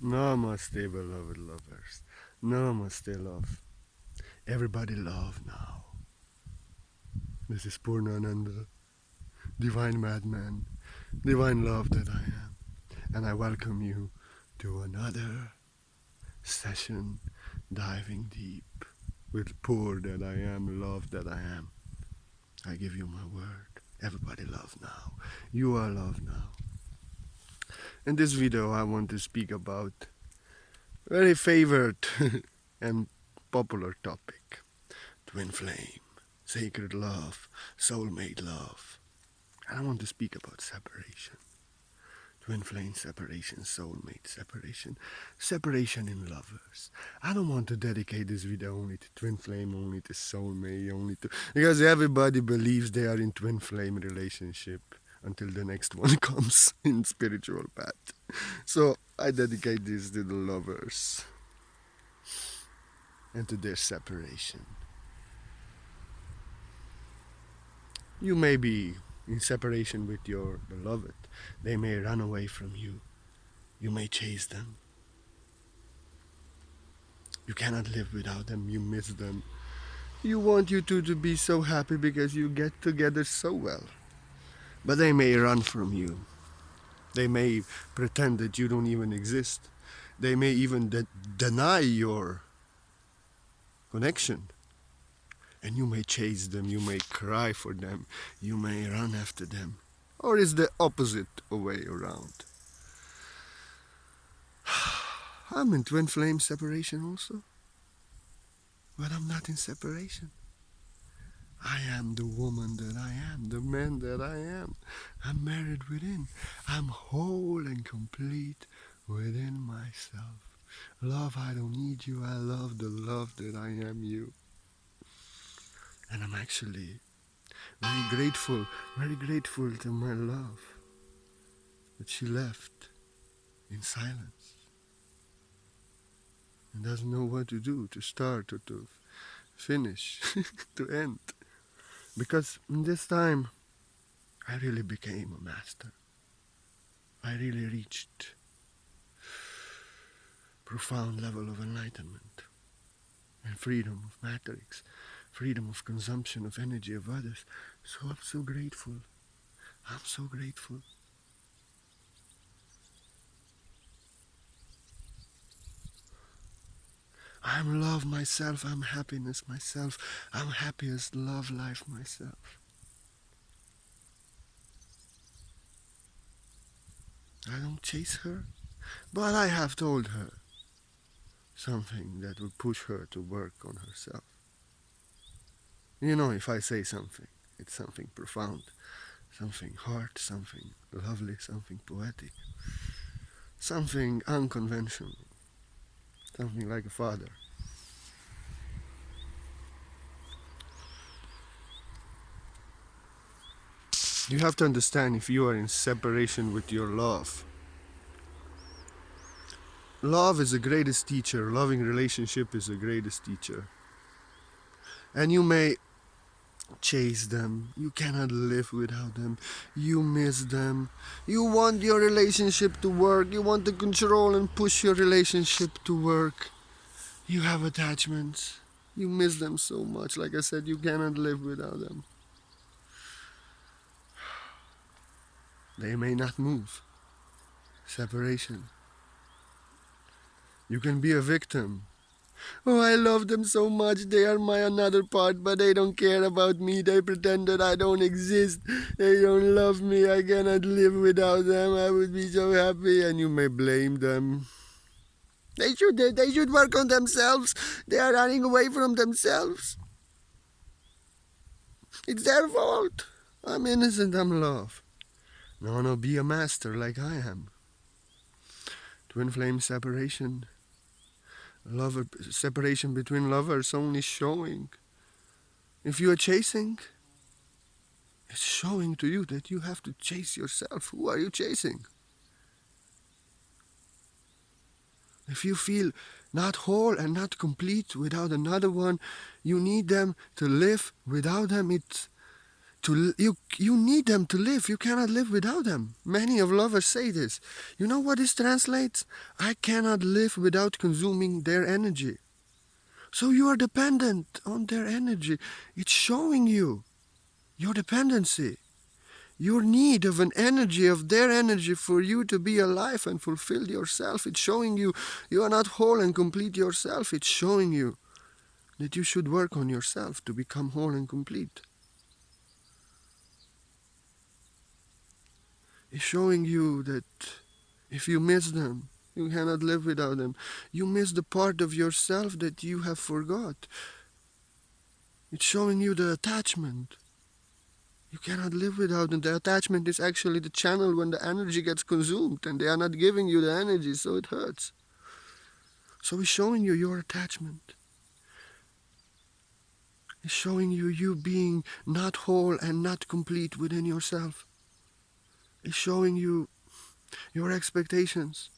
Namaste, beloved lovers. Namaste, love. Everybody love now. This is Purnananda, divine madman, divine love that I am. And I welcome you to another session diving deep with poor that I am, love that I am. I give you my word. Everybody love now. You are love now. In this video I want to speak about very favorite and popular topic. Twin flame, sacred love, soulmate love. And I want to speak about separation. Twin flame separation, soulmate separation, separation in lovers. I don't want to dedicate this video only to twin flame, only to soulmate, only to... Because everybody believes they are in twin flame relationship until the next one comes in spiritual path. So I dedicate this to the lovers and to their separation. You may be in separation with your beloved. They may run away from you. You may chase them. You cannot live without them. You miss them. You want you two to be so happy because you get together so well. But they may run from you. They may pretend that you don't even exist. They may even deny your connection. And you may chase them. You may cry for them. You may run after them. Or is the opposite way around? I'm in twin flame separation also. But I'm not in separation. I am the woman that I am, the man that I am. I'm married within. I'm whole and complete within myself. Love, I don't need you. I love the love that I am you. And I'm actually very grateful to my love that she left in silence and doesn't know what to do, to start or to finish, to end. Because in this time, I really became a master. I really reached profound level of enlightenment and freedom of matrix, freedom of consumption of energy of others. So I'm so grateful. I'm so grateful. I'm love myself. I'm happiness myself. I'm happiest love life myself. I don't chase her, but I have told her something that will push her to work on herself. You know, if I say something, it's something profound, something heart, something lovely, something poetic, something unconventional, something like a father. You have to understand, if you are in separation with your love, love is the greatest teacher. Loving relationship is the greatest teacher. And you may chase them. You cannot live without them. You miss them. You want your relationship to work. You want to control and push your relationship to work. You have attachments. You miss them so much. Like I said, you cannot live without them. They may not move. Separation. You can be a victim. Oh, I love them so much. They are my another part, but they don't care about me. They pretend that I don't exist. They don't love me. I cannot live without them. I would be so happy. And you may blame them. They should work on themselves. They are running away from themselves. It's their fault. I'm innocent. I'm love. No, be a master like I am. Twin flame separation. Lover separation between lovers only showing. If you are chasing, it's showing to you that you have to chase yourself. Who are you chasing? If you feel not whole and not complete without another one, you need them to live. Without them, You need them to live. You cannot live without them. Many of lovers say this. You know what this translates? I cannot live without consuming their energy. So you are dependent on their energy. It's showing you your dependency, your need of an energy, of their energy for you to be alive and fulfill yourself. It's showing you you are not whole and complete yourself. It's showing you that you should work on yourself to become whole and complete. It's showing you that if you miss them, you cannot live without them. You miss the part of yourself that you have forgot. It's showing you the attachment. You cannot live without them. The attachment is actually the channel when the energy gets consumed and they are not giving you the energy, so it hurts. So it's showing you your attachment. It's showing you you being not whole and not complete within yourself. It's showing you your expectations,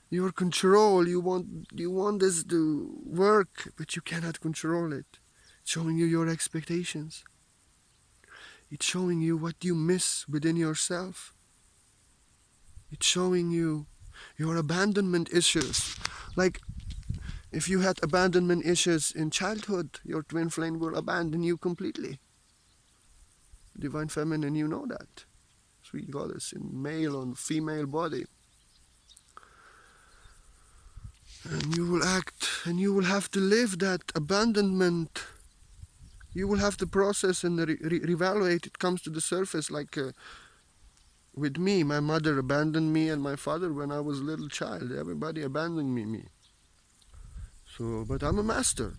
your control. You want this to work, but you cannot control it. It's showing you your expectations. It's showing you what you miss within yourself. It's showing you your abandonment issues. Like, if you had abandonment issues in childhood, your twin flame will abandon you completely. Divine Feminine, you know that. Sweet Goddess in male or female body. And you will act, and you will have to live that abandonment. You will have to process and reevaluate. It comes to the surface like with me. My mother abandoned me and my father when I was a little child. Everybody abandoned me. So, but I'm a master.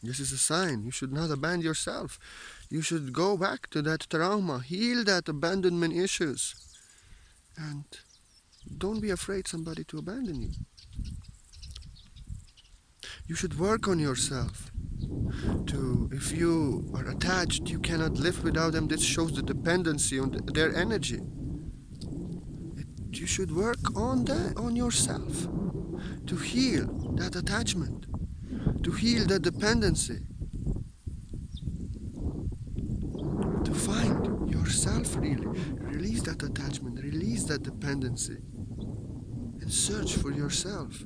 This is a sign. You should not abandon yourself. You should go back to that trauma, heal that abandonment issues, and don't be afraid somebody to abandon you. You should work on yourself. If you are attached, you cannot live without them. This shows the dependency on their energy. You should work on that, on yourself, to heal that attachment, to heal that dependency, to find yourself really. Release that attachment, release that dependency, and search for yourself.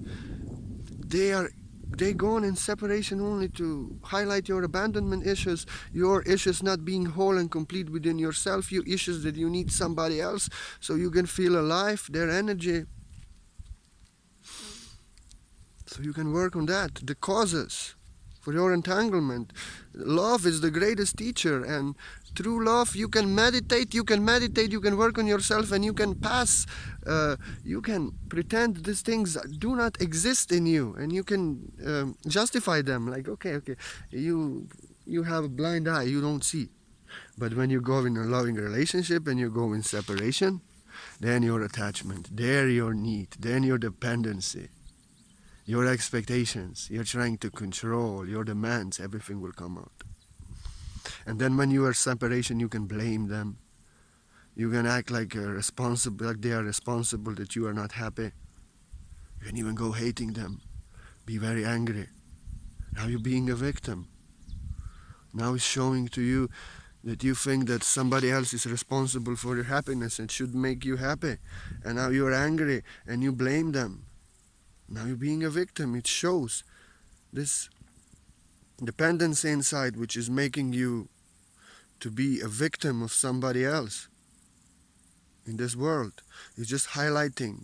They go on in separation only to highlight your abandonment issues, your issues not being whole and complete within yourself, your issues that you need somebody else so you can feel alive, their energy. So you can work on that, the causes for your entanglement. Love is the greatest teacher, and through love you can meditate, you can work on yourself, and you can pass, you can pretend these things do not exist in you, and you can justify them, like, okay, you have a blind eye, you don't see. But when you go in a loving relationship and you go in separation, then your attachment, there your need, then your dependency, your expectations, you're trying to control, your demands, everything will come out. And then when you are separation, you can blame them. You can act like they are responsible that you are not happy. You can even go hating them, be very angry. Now you're being a victim. Now it's showing to you that you think that somebody else is responsible for your happiness and should make you happy. And now you're angry and you blame them. Now you're being a victim. It shows this dependency inside, which is making you to be a victim of somebody else in this world. It's just highlighting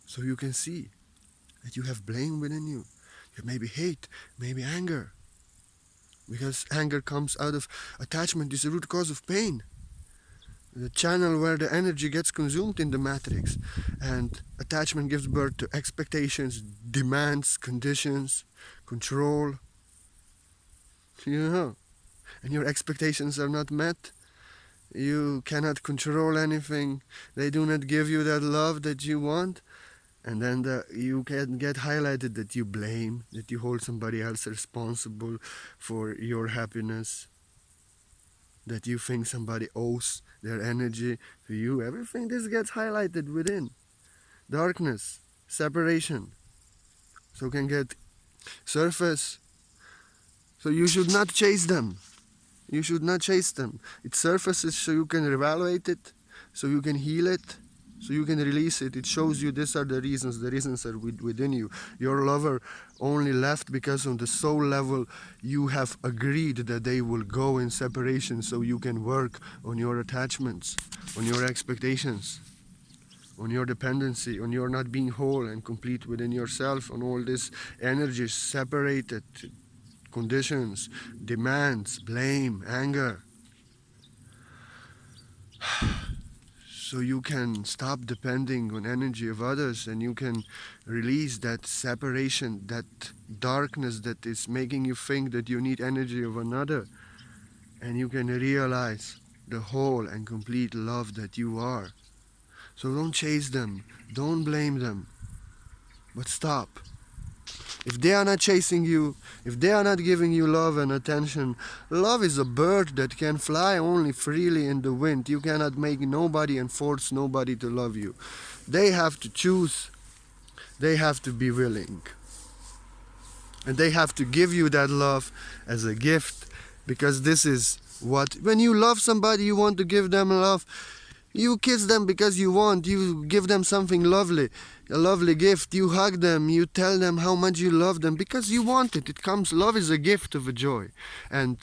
so you can see that you have blame within you. You maybe hate, maybe anger. Because anger comes out of attachment, is the root cause of pain. The channel where the energy gets consumed in the matrix. And attachment gives birth to expectations, demands, conditions, control. You know. And your expectations are not met. You cannot control anything. They do not give you that love that you want. And then you can get highlighted that you blame, that you hold somebody else responsible for your happiness, that you think somebody owes their energy to you. Everything this gets highlighted within. Darkness, separation. So can get surface So you should not chase them. You should not chase them. It surfaces so you can evaluate it, so you can heal it, so you can release it. It shows you these are the reasons. The reasons are within you. Your lover only left because on the soul level you have agreed that they will go in separation, so you can work on your attachments, on your expectations, on your dependency, on your not being whole and complete within yourself, on all this energy separated conditions, demands, blame, anger. So you can stop depending on energy of others, and you can release that separation, that darkness that is making you think that you need energy of another, and you can realize the whole and complete love that you are. So don't chase them, don't blame them, but stop. If they are not chasing you, if they are not giving you love and attention, love is a bird that can fly only freely in the wind. You cannot make nobody and force nobody to love you. They have to choose, they have to be willing. And they have to give you that love as a gift, because this is what, when you love somebody, you want to give them love. You kiss them because you want, you give them something lovely, a lovely gift. You hug them, you tell them how much you love them because you want it. It comes, love is a gift of a joy and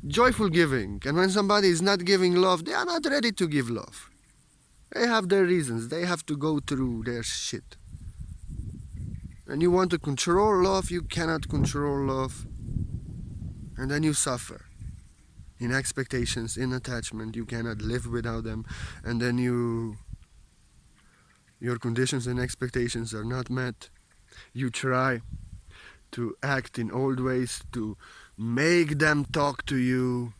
joyful giving. And when somebody is not giving love, they are not ready to give love. They have their reasons, they have to go through their shit. And you want to control love, you cannot control love. And then you suffer. In expectations, in attachment, you cannot live without them. And then your conditions and expectations are not met. You try to act in old ways to make them talk to you,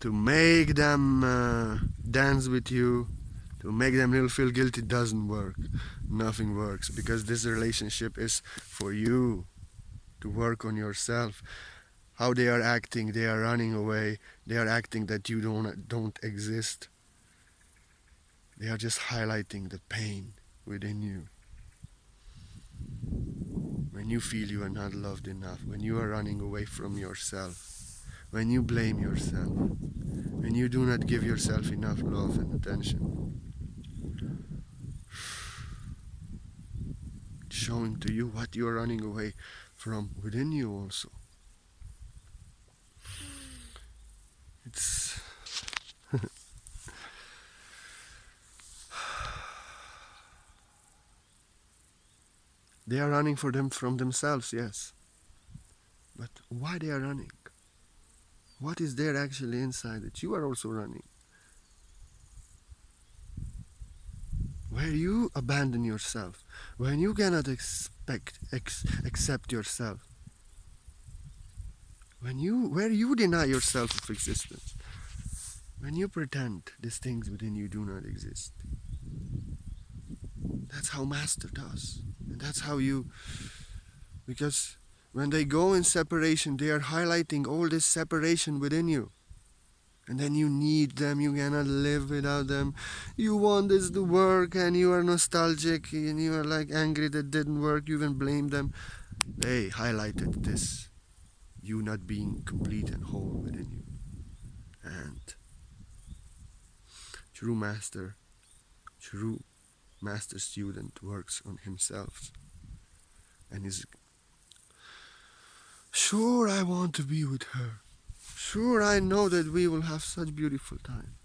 to make them dance with you, to make them feel guilty. It doesn't work. Nothing works, because this relationship is for you to work on yourself. How they are acting, they are running away, they are acting that you don't exist. They are just highlighting the pain within you. When you feel you are not loved enough, when you are running away from yourself, when you blame yourself, when you do not give yourself enough love and attention, it's showing to you what you are running away from within you also. It's they are running from themselves, yes. But why they are running? What is there actually inside that you are also running? Where you abandon yourself, when you cannot accept yourself, where you deny yourself of existence, when you pretend these things within you do not exist. That's how Master does. And that's how you, because when they go in separation, they are highlighting all this separation within you. And then you need them, you cannot live without them. You want this to work, and you are nostalgic, and you are like angry that didn't work, you even blame them. They highlighted this, you not being complete and whole within you. And true master student works on himself and is sure, I want to be with her. Sure, I know that we will have such beautiful time.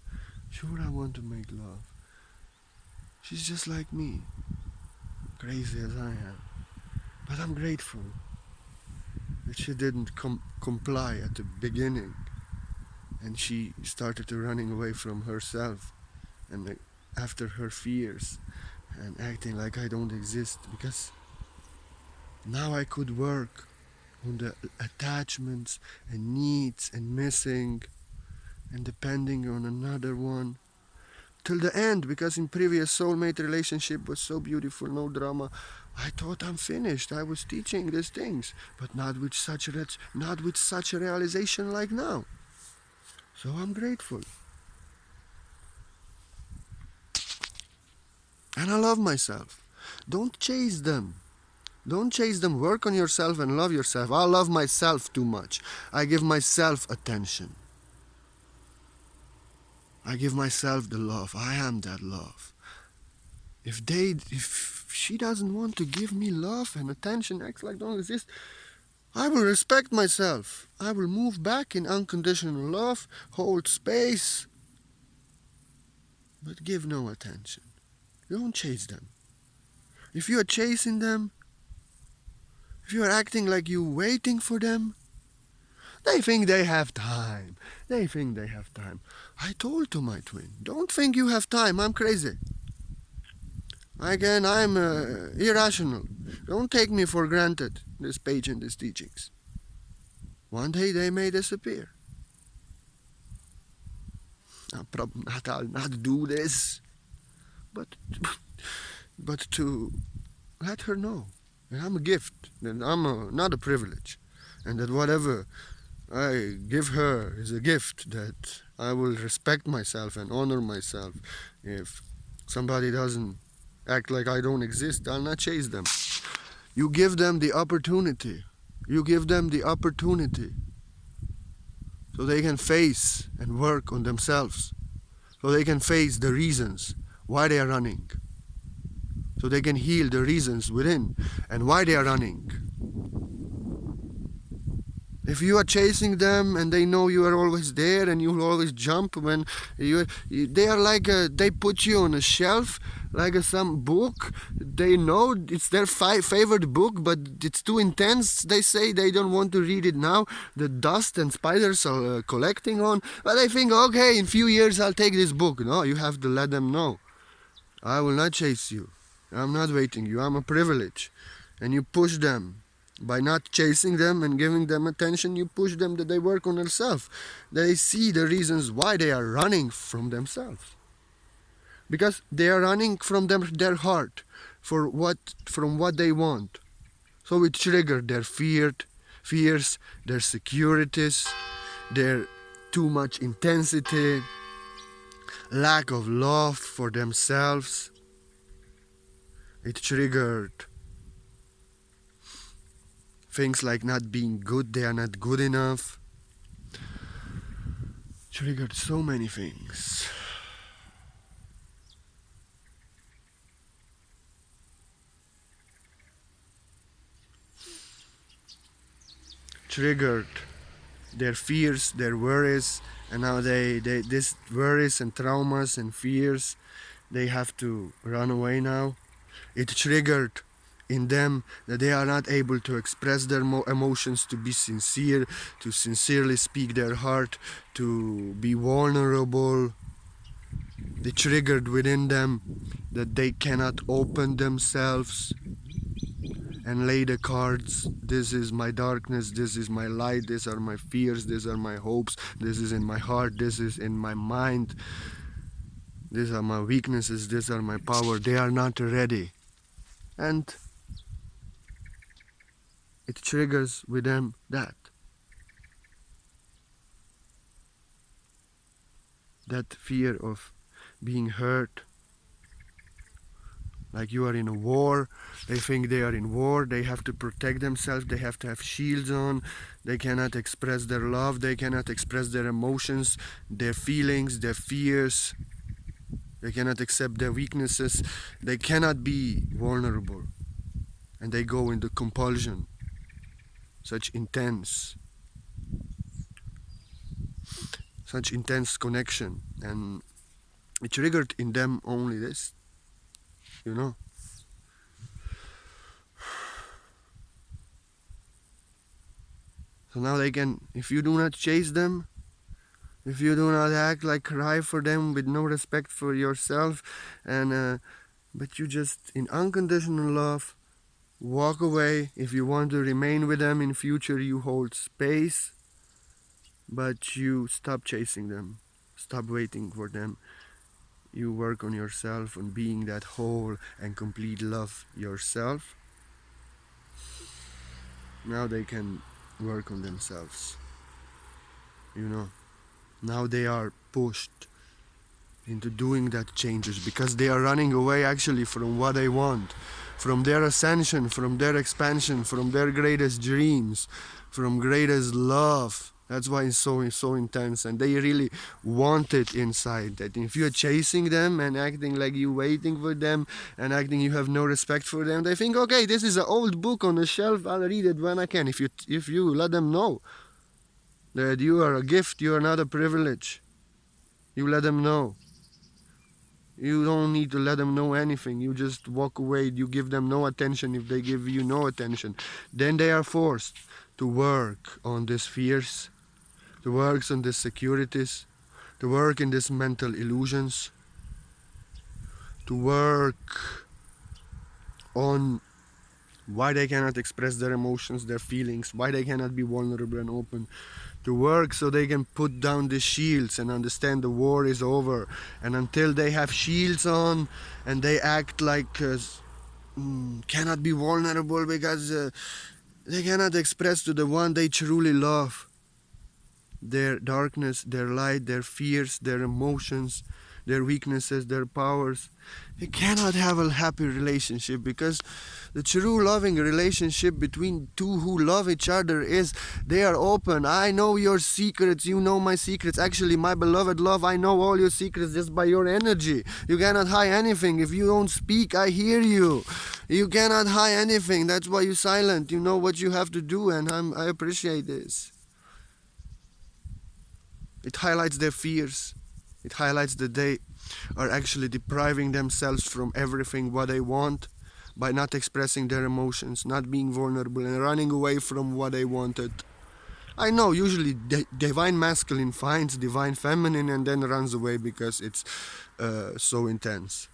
Sure, I want to make love. She's just like me, crazy as I am. But I'm grateful that she didn't comply at the beginning, and she started to running away from herself and after her fears and acting like I don't exist, because now I could work on the attachments and needs and missing and depending on another one till the end, because in previous soulmate relationship was so beautiful, no drama. I thought I'm finished. I was teaching these things, but not with such a realization like now. So I'm grateful. And I love myself. Don't chase them. Don't chase them. Work on yourself and love yourself. I love myself too much. I give myself attention. I give myself the love. I am that love. If she doesn't want to give me love and attention, acts like don't exist, I will respect myself. I will move back in unconditional love, hold space, but give no attention. Don't chase them. If you are chasing them, if you are acting like you're waiting for them, they think they have time. They think they have time. I told to my twin, don't think you have time. I'm crazy. Again, I'm irrational. Don't take me for granted, this page and these teachings. One day they may disappear. I'll not do this, but to let her know that I'm a gift, that I'm not a privilege, and that whatever I give her is a gift, that I will respect myself and honor myself. If somebody doesn't act like I don't exist, I'll not chase them. You give them the opportunity. You give them the opportunity so they can face and work on themselves, so they can face the reasons why they are running, so they can heal the reasons within and why they are running. If you are chasing them and they know you are always there and you'll always jump when they are like they put you on a shelf like some book. They know it's their favorite book, but it's too intense. They say they don't want to read it now. The dust and spiders are collecting on. But I think, okay, in few years I'll take this book. No, you have to let them know. I will not chase you. I'm not waiting you. I'm a privilege. And you push them. By not chasing them and giving them attention, you push them that they work on themselves. They see the reasons why they are running from themselves. Because they are running from their heart from what they want. So it triggered their fears, their securities, their too much intensity, lack of love for themselves. It triggered things like not being good, they are not good enough. Triggered so many things. Triggered their fears, their worries, and now this worries and traumas and fears, they have to run away now. It triggered in them that they are not able to express their emotions, to be sincere, to sincerely speak their heart, to be vulnerable. They triggered within them that they cannot open themselves and lay the cards. This is my darkness, this is my light, these are my fears, these are my hopes, this is in my heart, this is in my mind, these are my weaknesses, these are my power. They are not ready. And it triggers with them that fear of being hurt, like you are in a war. They think they are in war, they have to protect themselves, they have to have shields on, they cannot express their love, they cannot express their emotions, their feelings, their fears, they cannot accept their weaknesses, they cannot be vulnerable, and they go into compulsion, such intense connection, and it triggered in them only this, you know. So now they can, if you do not chase them, if you do not act like cry for them with no respect for yourself, and but you just in unconditional love walk away. If you want to remain with them in future, you hold space, but you stop chasing them, stop waiting for them. You work on yourself, on being that whole and complete love yourself. Now they can work on themselves, you know. Now they are pushed into doing that changes because they are running away actually from what they want, from their ascension, from their expansion, from their greatest dreams, from greatest love. That's why it's so intense, and they really want it inside. That if you're chasing them and acting like you're waiting for them and acting you have no respect for them, they think, okay, this is an old book on the shelf. I'll read it when I can. If you let them know that you are a gift, you are not a privilege, you let them know. You don't need to let them know anything. You just walk away. You give them no attention if they give you no attention. Then they are forced to work on these fears, to work on these securities, to work in these mental illusions, to work on why they cannot express their emotions, their feelings, why they cannot be vulnerable and open, to work so they can put down the shields and understand the war is over. And until they have shields on and they act like cannot be vulnerable because they cannot express to the one they truly love their darkness, their light, their fears, their emotions, their weaknesses, their powers. They cannot have a happy relationship, because the true loving relationship between two who love each other is they are open. I know your secrets, you know my secrets. Actually, my beloved love, I know all your secrets just by your energy. You cannot hide anything. If you don't speak, I hear you. You cannot hide anything. That's why you're silent. You know what you have to do, and I appreciate this. It highlights their fears. It highlights that they are actually depriving themselves from everything what they want by not expressing their emotions, not being vulnerable, and running away from what they wanted. I know usually divine masculine finds divine feminine and then runs away because it's so intense.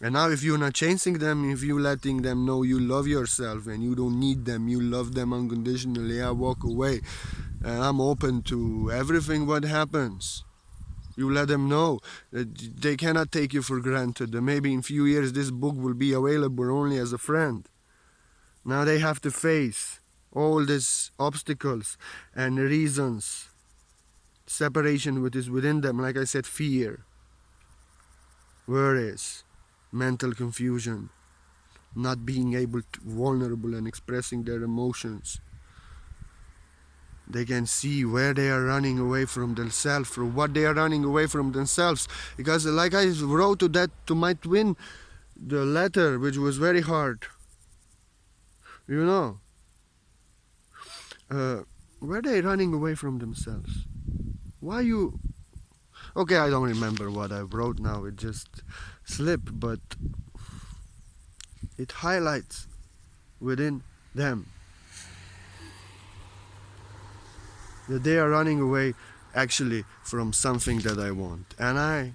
And now if you're not chasing them, if you're letting them know you love yourself and you don't need them, you love them unconditionally, I walk away and I'm open to everything what happens. You let them know that they cannot take you for granted, that maybe in a few years this book will be available only as a friend. Now they have to face all these obstacles and reasons, separation which is within them, like I said, fear, worries, mental confusion, not being able to vulnerable and expressing their emotions. They can see where they are running away from themselves, from what they are running away from themselves. Because like I wrote to my twin, the letter, which was very hard. You know, where they running away from themselves? Why you? Okay, I don't remember what I wrote now. It just slipped, but it highlights within them that they are running away actually from something that I want. And I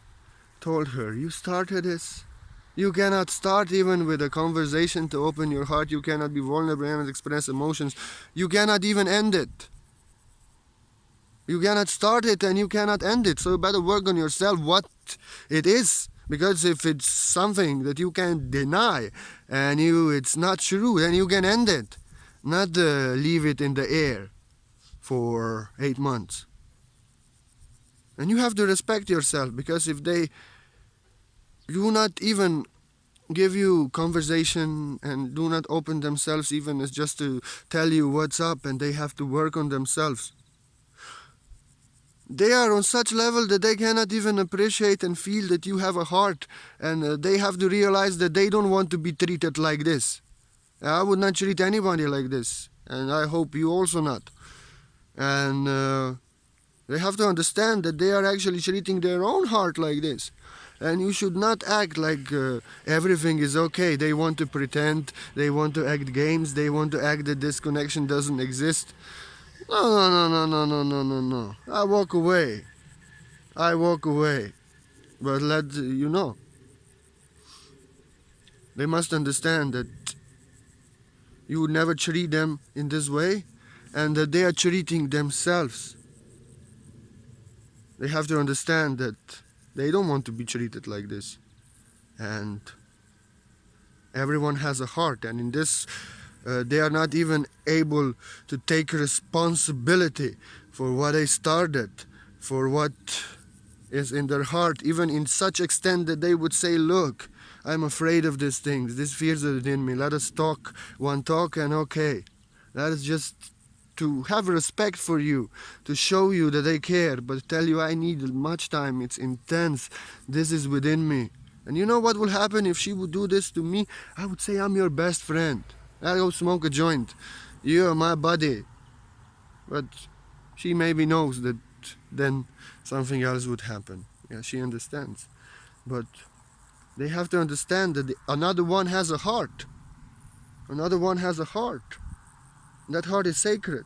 told her, you started this. You cannot start even with a conversation to open your heart. You cannot be vulnerable and express emotions. You cannot even end it. You cannot start it and you cannot end it. So you better work on yourself what it is. Because if it's something that you can't deny and it's not true, then you can end it. Not leave it in the air for 8 months. And you have to respect yourself, because if they do not even give you conversation and do not open themselves even as just to tell you what's up, and they have to work on themselves, they are on such level that they cannot even appreciate and feel that you have a heart, and they have to realize that they don't want to be treated like this. I would not treat anybody like this, and I hope you also not. And they have to understand that they are actually treating their own heart like this. And you should not act like everything is okay. They want to pretend, they want to act games, they want to act that this connection doesn't exist. No. I walk away. But let you know, they must understand that you would never treat them in this way, and that they are treating themselves. They have to understand that they don't want to be treated like this. And everyone has a heart, and in this they are not even able to take responsibility for what they started, for what is in their heart, even in such extent that they would say, look, I'm afraid of these things. These fears are within me. Let us talk one talk and okay. Let us just to have respect for you, to show you that I care, but tell you I need much time. It's intense. This is within me. And you know what will happen if she would do this to me? I would say I'm your best friend. I'll go smoke a joint. You are my buddy. But she maybe knows that then something else would happen. Yeah, she understands. But they have to understand that another one has a heart. Another one has a heart. That heart is sacred.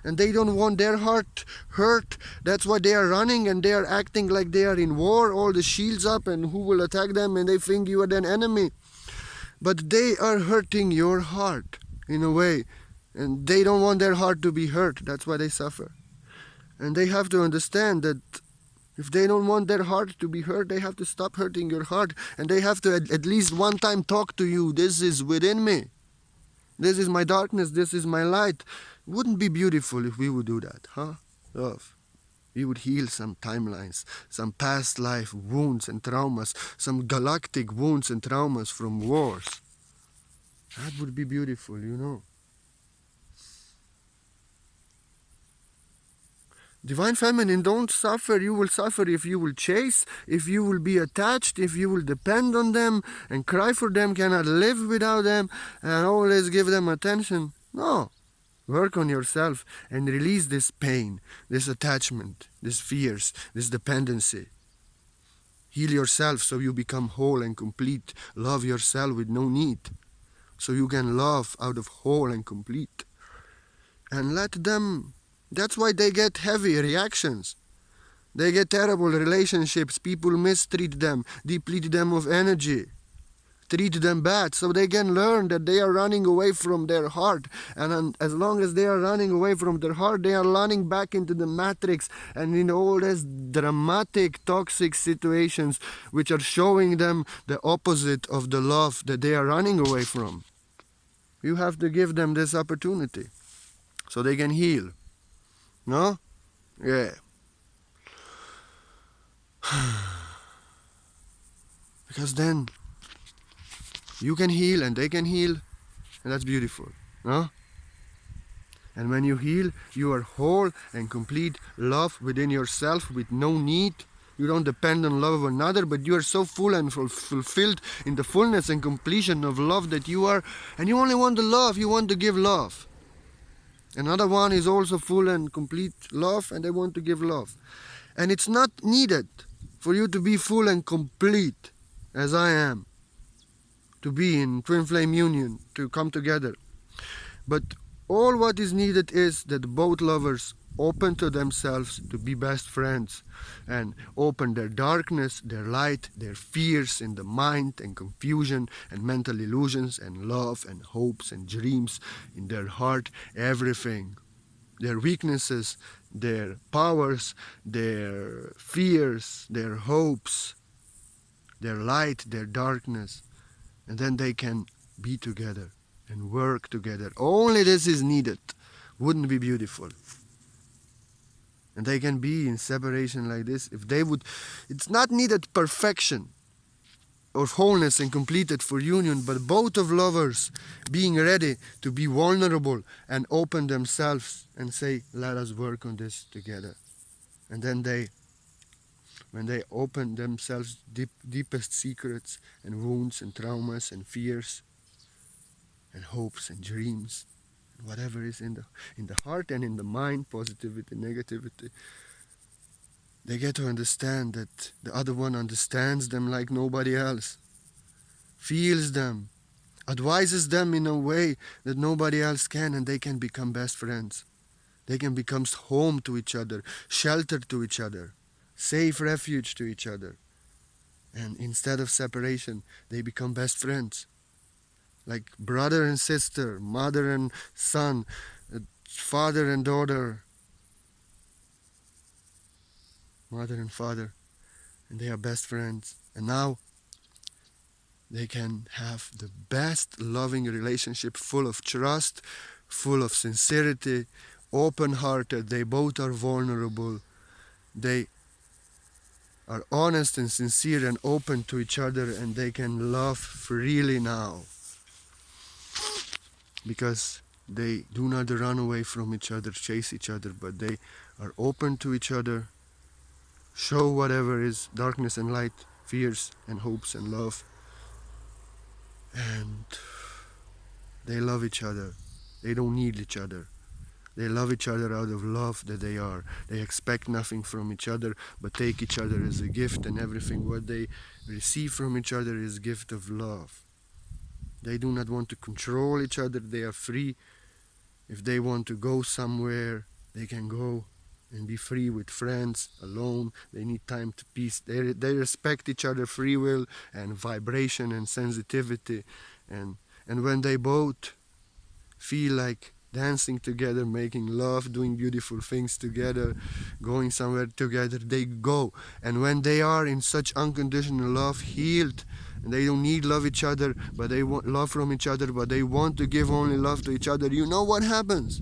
And they don't want their heart hurt. That's why they are running and they are acting like they are in war, all the shields up and who will attack them, and they think you are an enemy. But they are hurting your heart in a way. And they don't want their heart to be hurt. That's why they suffer. And they have to understand that if they don't want their heart to be hurt, they have to stop hurting your heart. And they have to at least one time talk to you. This is within me. This is my darkness. This is my light. Wouldn't be beautiful if we would do that, huh? Love. We would heal some timelines, some past life wounds and traumas, some galactic wounds and traumas from wars. That would be beautiful, you know. Divine Feminine, don't suffer. You will suffer if you will chase, if you will be attached, if you will depend on them and cry for them, cannot live without them, and always give them attention. No. Work on yourself and release this pain, this attachment, these fears, this dependency. Heal yourself so you become whole and complete. Love yourself with no need, so you can love out of whole and complete. And let them... That's why they get heavy reactions. They get terrible relationships. People mistreat them, deplete them of energy, treat them bad, so they can learn that they are running away from their heart. And as long as they are running away from their heart, they are running back into the matrix and in all these dramatic, toxic situations which are showing them the opposite of the love that they are running away from. You have to give them this opportunity so they can heal. No? Yeah. Because then you can heal and they can heal, and that's beautiful. No? And when you heal, you are whole and complete love within yourself with no need. You don't depend on love of another, but you are so full and fulfilled in the fullness and completion of love that you are, and you only want the love, you want to give love. Another one is also full and complete love, and they want to give love. And it's not needed for you to be full and complete, as I am, to be in twin flame union, to come together. But all what is needed is that both lovers open to themselves to be best friends and open their darkness, their light, their fears in the mind and confusion and mental illusions and love and hopes and dreams in their heart, everything. Their weaknesses, their powers, their fears, their hopes, their light, their darkness. And then they can be together and work together. Only this is needed. Wouldn't be beautiful? And they can be in separation like this if they would. It's not needed perfection or wholeness and completed for union, but both of lovers being ready to be vulnerable and open themselves and say, let us work on this together. And then when they open themselves deepest secrets and wounds and traumas and fears and hopes and dreams, whatever is in the heart and in the mind, positivity, negativity, they get to understand that the other one understands them like nobody else, feels them, advises them in a way that nobody else can, and they can become best friends. They can become home to each other, shelter to each other, safe refuge to each other. And instead of separation, they become best friends. Like brother and sister, mother and son, father and daughter, mother and father, and they are best friends. And now they can have the best loving relationship, full of trust, full of sincerity, open-hearted. They both are vulnerable. They are honest and sincere and open to each other, and they can love freely now because they do not run away from each other, chase each other, but they are open to each other, show whatever is darkness and light, fears and hopes and love, and they love each other. They don't need each other. They love each other out of love that they are. They expect nothing from each other, but take each other as a gift, and everything what they receive from each other is gift of love. They do not want to control each other. They are free. If they want to go somewhere, they can go and be free with friends, alone. They need time to peace. They respect each other free will and vibration and sensitivity. And when they both feel like dancing together, making love, doing beautiful things together, going somewhere together, they go. And when they are in such unconditional love, healed, and they don't need love each other, but they want love from each other, but they want to give only love to each other, you know what happens?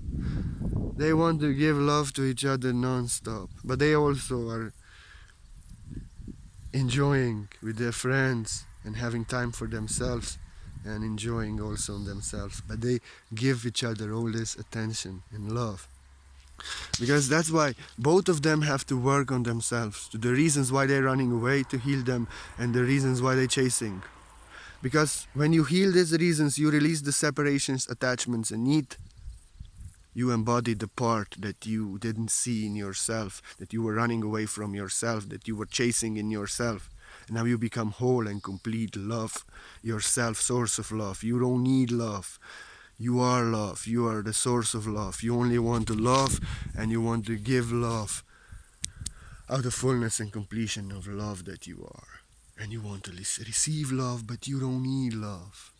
They want to give love to each other non-stop, but they also are enjoying with their friends and having time for themselves and enjoying also on themselves, but they give each other all this attention and love, because that's why both of them have to work on themselves, to the reasons why they're running away, to heal them, and the reasons why they're chasing. Because when you heal these reasons, you release the separations, attachments, and need. You embody the part that you didn't see in yourself, that you were running away from yourself, that you were chasing in yourself. And now you become whole and complete love, yourself, source of love. You don't need love. You are love. You are the source of love. You only want to love, and you want to give love out of fullness and completion of love that you are. And you want to receive love, but you don't need love.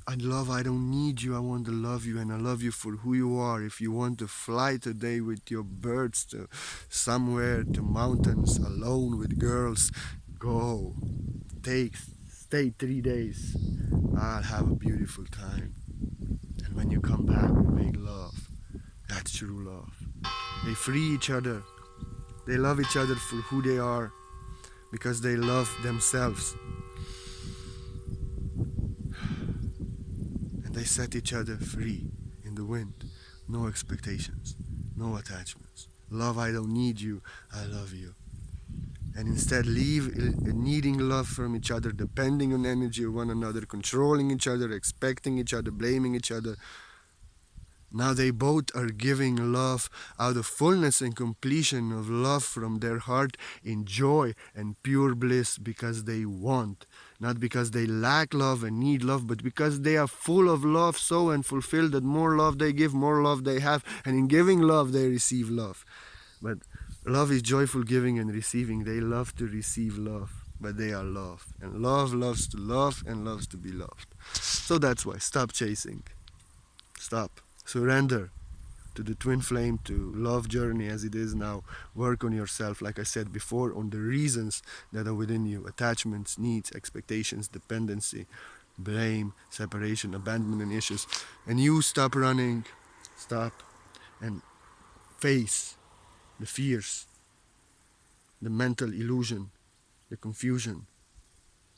I don't need you, I want to love you, and I love you for who you are. If you want to fly today with your birds to somewhere, to mountains, alone with girls, go. Stay 3 days. I'll have a beautiful time. And when you come back, we make love. That's true love. They free each other. They love each other for who they are, because they love themselves. They set each other free in the wind. No expectations, no attachments. Love, I don't need you, I love you. And instead leave needing love from each other, depending on energy of one another, controlling each other, expecting each other, blaming each other. Now they both are giving love out of fullness and completion of love from their heart in joy and pure bliss, because they want. Not because they lack love and need love, but because they are full of love, so and fulfilled that more love they give, more love they have. And in giving love, they receive love. But love is joyful giving and receiving. They love to receive love, but they are love. And love loves to love and loves to be loved. So that's why, stop chasing. Stop. Surrender to the twin flame, to love journey as it is now. Work on yourself, like I said before, on the reasons that are within you: attachments, needs, expectations, dependency, blame, separation, abandonment issues. And you stop running, stop, and face the fears, the mental illusion, the confusion,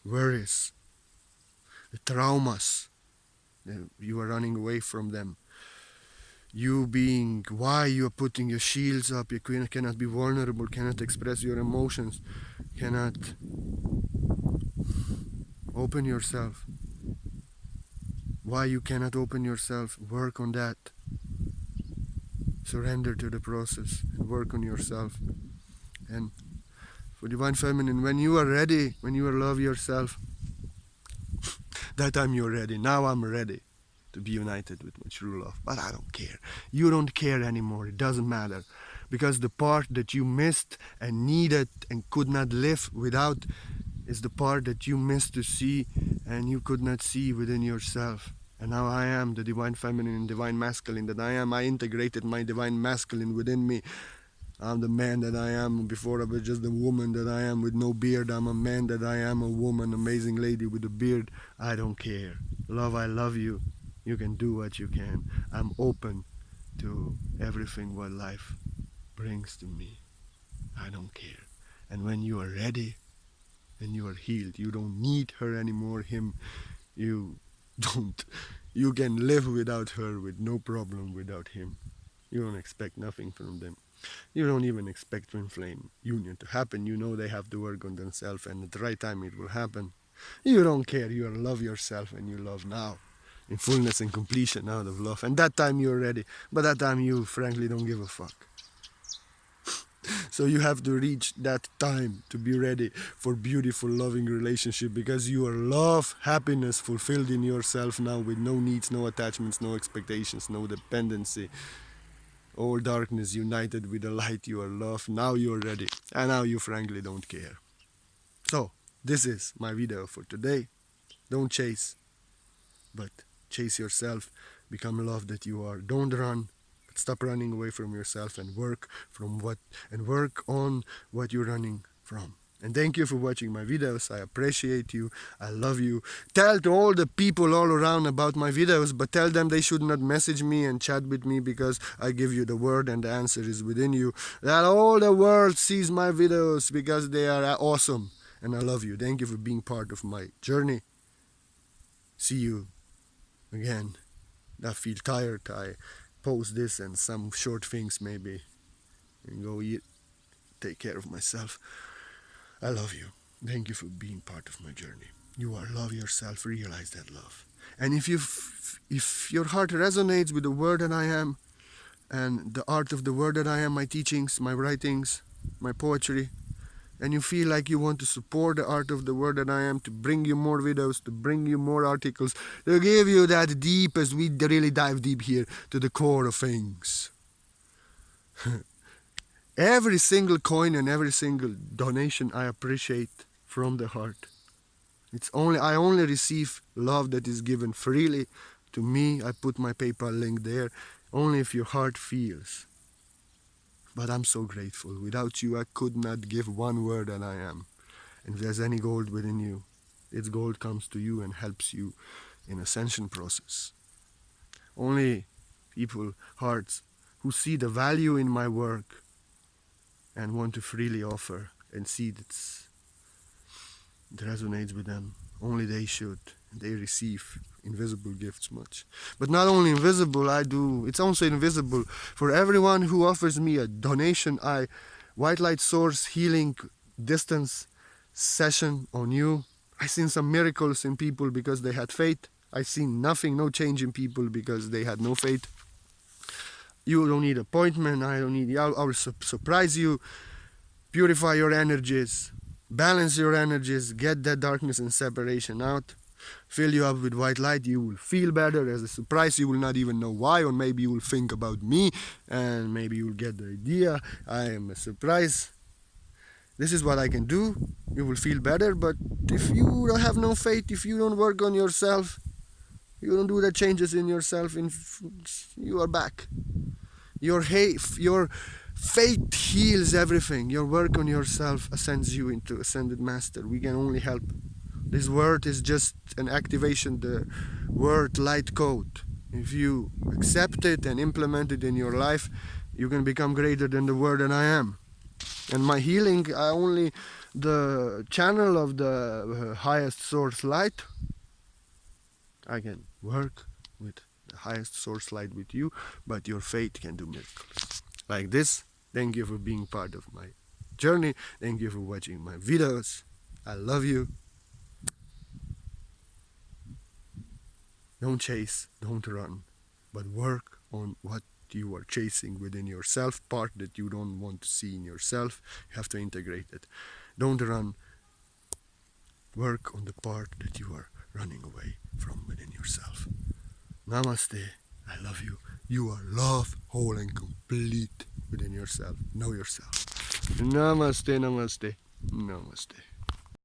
worries, the traumas that you are running away from them. You being why you are putting your shields up, you cannot be vulnerable, cannot express your emotions, cannot open yourself. Why you cannot open yourself, work on that. Surrender to the process and work on yourself. And for Divine Feminine, when you are ready, when you love yourself, that time you're ready. Now I'm ready to be united with my true love. But I don't care. You don't care anymore. It doesn't matter. Because the part that you missed and needed and could not live without is the part that you missed to see and you could not see within yourself. And now I am the Divine Feminine and Divine Masculine that I am. I integrated my Divine Masculine within me. I'm the man that I am. Before I was just the woman that I am with no beard. I'm a man that I am, a woman, amazing lady with a beard. I don't care. Love, I love you. You can do what you can. I'm open to everything what life brings to me. I don't care. And when you are ready and you are healed, you don't need her anymore, him. You don't. You can live without her with no problem without him. You don't expect nothing from them. You don't even expect twin flame union to happen. You know they have to work on themselves, and at the right time it will happen. You don't care. You love yourself and you love now. In fullness and completion out of love. And that time you're ready. But that time you frankly don't give a fuck. So you have to reach that time to be ready for beautiful loving relationship, because you are love, happiness fulfilled in yourself now, with no needs, no attachments, no expectations, no dependency. All darkness united with the light. You are love. Now you're ready. And now you frankly don't care. So this is my video for today. Don't chase, but chase yourself. Become love that you are. Don't run. Stop running away from yourself and work on what you're running from. And thank you for watching my videos. I appreciate you. I love you. Tell to all the people all around about my videos, but tell them they should not message me and chat with me, because I give you the word and the answer is within you. That all the world sees my videos because they are awesome. And I love you. Thank you for being part of my journey. See you again. I feel tired. I post this and some short things maybe, and go eat, take care of myself. I love you. Thank you for being part of my journey. You are love yourself. Realize that love. And if your heart resonates with the word that I am, and the art of the word that I am, my teachings, my writings, my poetry, and you feel like you want to support the art of the word that I am, to bring you more videos, to bring you more articles, to give you that deep, as we really dive deep here to the core of things. Every single coin and every single donation I appreciate from the heart. I only receive love that is given freely to me. I put my PayPal link there, only if your heart feels. But I'm so grateful. Without you, I could not give one word that I am. And if there's any gold within you, its gold comes to you and helps you in ascension process. Only people, hearts, who see the value in my work and want to freely offer and see that it resonates with them, only they should. They receive invisible gifts much. But not only invisible, it's also invisible for everyone who offers me a donation. White light source healing distance session on you. I seen some miracles in people because they had faith. I seen nothing, no change in people because they had no faith. You don't need appointment. I don't need. I will surprise you. Purify your energies. Balance your energies. Get that darkness and separation out. Fill you up with white light. You will feel better. As a surprise, you will not even know why, or maybe you will think about me, and maybe you will get the idea. I am a surprise. This is what I can do. You will feel better. But if you have no faith, if you don't work on yourself, you don't do the changes in yourself, you are back. Your faith heals everything. Your work on yourself ascends you into ascended master. We can only help. This word is just an activation, the word light code. If you accept it and implement it in your life, you can become greater than the word that I am. And my healing, I only the channel of the highest source light. I can work with the highest source light with you, but your faith can do miracles. Like this. Thank you for being part of my journey. Thank you for watching my videos. I love you. Don't chase, don't run, but work on what you are chasing within yourself, part that you don't want to see in yourself. You have to integrate it. Don't run. Work on the part that you are running away from within yourself. Namaste. I love you. You are love, whole and complete within yourself. Know yourself. Namaste, namaste, namaste.